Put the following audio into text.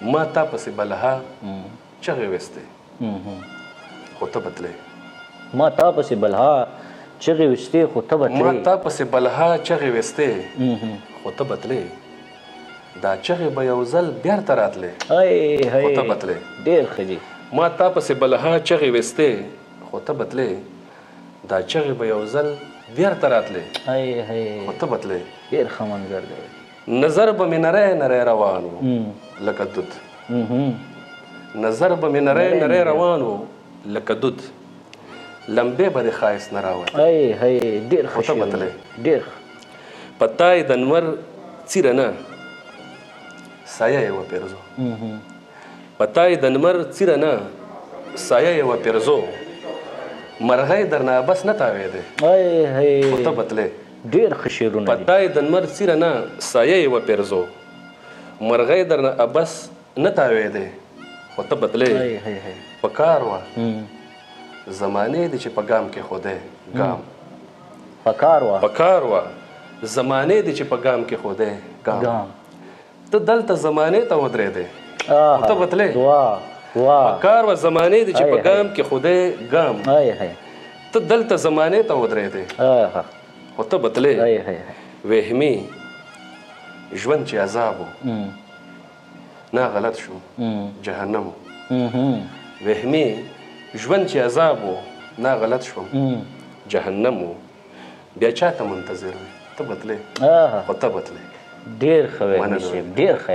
ما تا پسې بلها چغې وستې خو ته بتلې ما تا پسې بلها چغې وستې خو ته بتلې ما تا پسې بلها چغې وستې خو ته بتلې دا چغې به یو ځل بیرته راتلې خو ته بتلې ډېر ښه دي ما تا پسې بلها چغې وستې خو ته بتلې دا چغې به یو ځل بیرته راتلې خو ته بتلې ډېر ښه منظر دی نظر به مې نری نری روان و لکه دود نظر به مې نری نری روان و لکه دود لمبې به دې ښایست نه راوت ډېر ښه ته بتلې ډېر پتای د انور څیره نه سایه یې وپېرزو پتای د انور څیره نه سایه یې وپېرزو مرغۍ درنه بس نه تاوېدې خو ته بتلې ډېر ښه شعرونه دي پتای د انور څیره نه سایه یې وپېرزو مرغۍ درنه بس نه تاوېدې خو ته بتلې پکار وه زمانې دې چې په ګام کې خودی ګام پکار وه زمانې دې چې په ګام کې خودی ګام ته دلته زمانې ته ودرېدې خو ته بتلې پکار وه زمانې دې چې په ګام کې خودی ګام ته دلته زمانې ته ودرېدې خو ته بتلې وهمي ژوند چې عذاب و نه غلط شو جهنم وهمي ژوند چې عذاب و نه غلط شوم جهنم و بیا چا ته منتظر وي ته بتلې خو ته بتلې ډېر ښه ویلي صاحب ډېر ښه